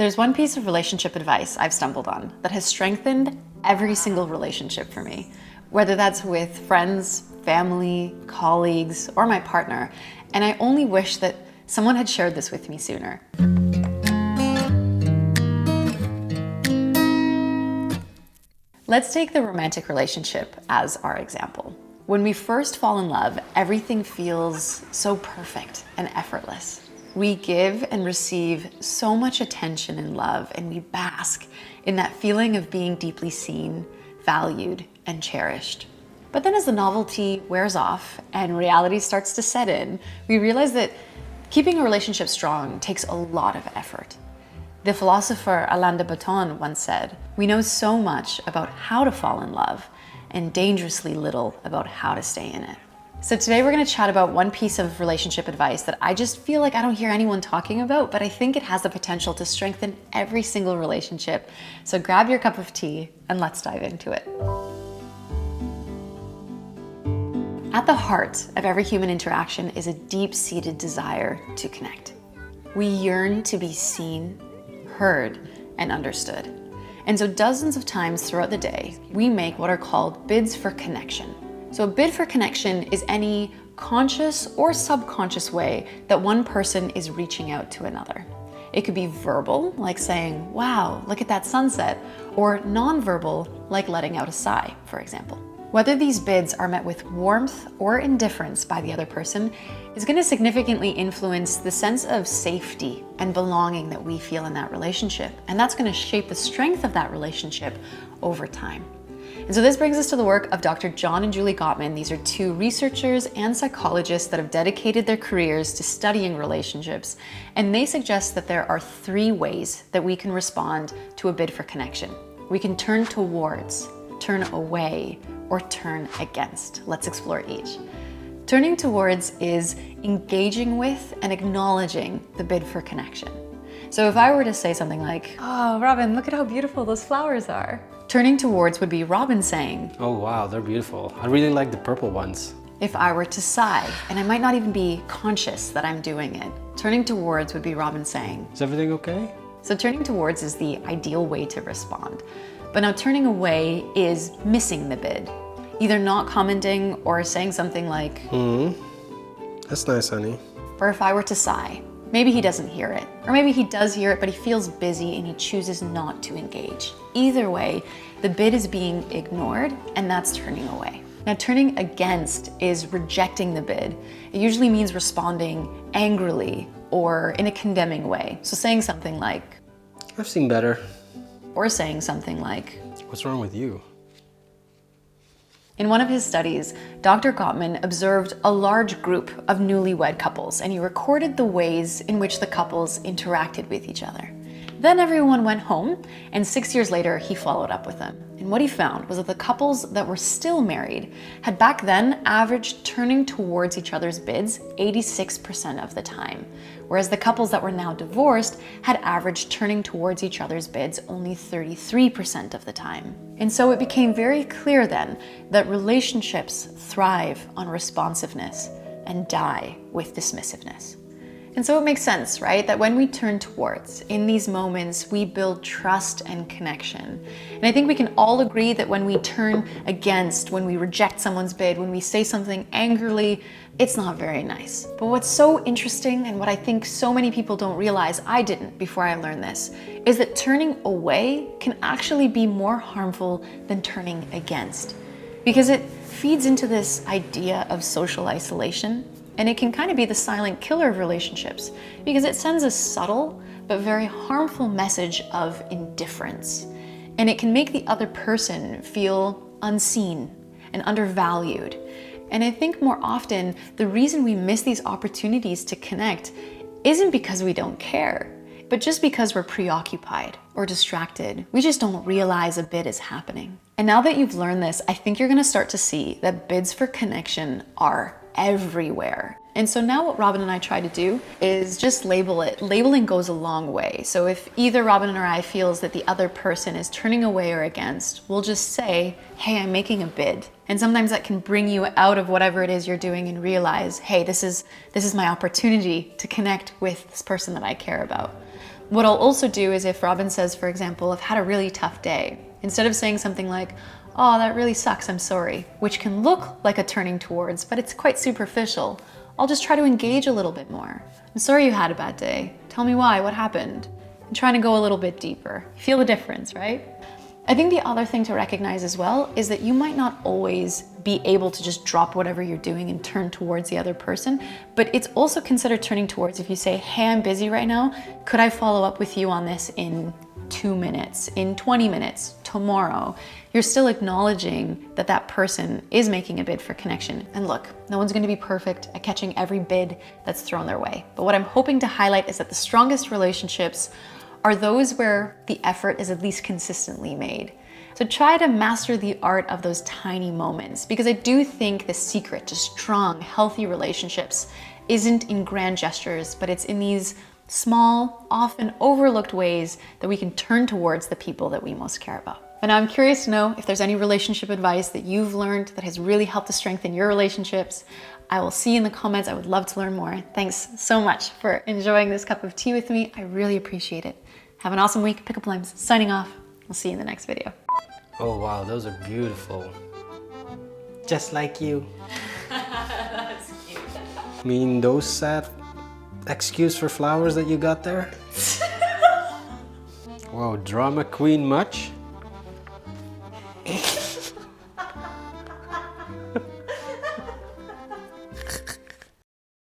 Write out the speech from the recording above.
There's one piece of relationship advice I've stumbled on that has strengthened every single relationship for me, whether that's with friends, family, colleagues, or my partner. And I only wish that someone had shared this with me sooner. Let's take the romantic relationship as our example. When we first fall in love, everything feels so perfect and effortless. We give and receive so much attention and love, and we bask in that feeling of being deeply seen, valued, and cherished. But then as the novelty wears off and reality starts to set in, we realize that keeping a relationship strong takes a lot of effort. The philosopher Alain de Botton once said, "We know so much about how to fall in love and dangerously little about how to stay in it." So today we're going to chat about one piece of relationship advice that I just feel like I don't hear anyone talking about, but I think it has the potential to strengthen every single relationship. So grab your cup of tea and let's dive into it. At the heart of every human interaction is a deep-seated desire to connect. We yearn to be seen, heard, and understood. And so dozens of times throughout the day, we make what are called bids for connection. So a bid for connection is any conscious or subconscious way that one person is reaching out to another. It could be verbal, like saying, "Wow, look at that sunset," or nonverbal, like letting out a sigh, for example. Whether these bids are met with warmth or indifference by the other person is going to significantly influence the sense of safety and belonging that we feel in that relationship. And that's going to shape the strength of that relationship over time. And so this brings us to the work of Dr. John and Julie Gottman. These are two researchers and psychologists that have dedicated their careers to studying relationships. And they suggest that there are 3 ways that we can respond to a bid for connection. We can turn towards, turn away, or turn against. Let's explore each. Turning towards is engaging with and acknowledging the bid for connection. So if I were to say something like, "Oh, Robin, look at how beautiful those flowers are." Turning towards would be Robin saying, "Oh wow, they're beautiful. I really like the purple ones." If I were to sigh, and I might not even be conscious that I'm doing it, turning towards would be Robin saying, "Is everything okay?" So turning towards is the ideal way to respond. But now turning away is missing the bid, either not commenting or saying something like, That's nice, honey." Or if I were to sigh, maybe he doesn't hear it, or maybe he does hear it, but he feels busy and he chooses not to engage. Either way, the bid is being ignored, and that's turning away. Now, turning against is rejecting the bid. It usually means responding angrily or in a condemning way. So saying something like, "I've seen better." or saying something like, "What's wrong with you?" In one of his studies, Dr. Gottman observed a large group of newlywed couples, and he recorded the ways in which the couples interacted with each other. Then everyone went home, and 6 years later, he followed up with them. And what he found was that the couples that were still married had back then averaged turning towards each other's bids 86% of the time, whereas the couples that were now divorced had averaged turning towards each other's bids only 33% of the time. And so it became very clear then that relationships thrive on responsiveness and die with dismissiveness. And so it makes sense, right? That when we turn towards, in these moments, we build trust and connection. And I think we can all agree that when we turn against, when we reject someone's bid, when we say something angrily, it's not very nice. But what's so interesting, and what I think so many people don't realize, I didn't before I learned this, is that turning away can actually be more harmful than turning against. Because it feeds into this idea of social isolation. And it can kind of be the silent killer of relationships because it sends a subtle but very harmful message of indifference. And it can make the other person feel unseen and undervalued. And I think more often, the reason we miss these opportunities to connect isn't because we don't care, but just because we're preoccupied or distracted. We just don't realize a bid is happening. And now that you've learned this, I think you're gonna start to see that bids for connection are everywhere. And so now what Robin and I try to do is just label it. Labeling goes a long way. So if either Robin or I feels that the other person is turning away or against, we'll just say, "Hey, I'm making a bid." And sometimes that can bring you out of whatever it is you're doing and realize, hey, this is my opportunity to connect with this person that I care about. What I'll also do is if Robin says, for example, I've had a really tough day, instead of saying something like, oh, that really sucks, I'm sorry, which can look like a turning towards, but it's quite superficial, I'll just try to engage a little bit more. I'm sorry you had a bad day. Tell me why, what happened? And trying to go a little bit deeper. Feel the difference, right? I think the other thing to recognize as well is that you might not always be able to just drop whatever you're doing and turn towards the other person, but it's also considered turning towards if you say, hey, I'm busy right now. Could I follow up with you on this in 2 minutes, in 20 minutes, tomorrow? You're still acknowledging that that person is making a bid for connection. And look, no one's going to be perfect at catching every bid that's thrown their way. But what I'm hoping to highlight is that the strongest relationships are those where the effort is at least consistently made. So try to master the art of those tiny moments, because I do think the secret to strong, healthy relationships isn't in grand gestures, but it's in these small, often overlooked ways that we can turn towards the people that we most care about. And now I'm curious to know if there's any relationship advice that you've learned that has really helped to strengthen your relationships. I will see you in the comments. I would love to learn more. Thanks so much for enjoying this cup of tea with me. I really appreciate it. Have an awesome week. Pickup Limes signing off. We'll see you in the next video. Oh wow, those are beautiful. Just like you. That's cute. I mean, those sad excuse for flowers that you got there? Whoa, drama queen much?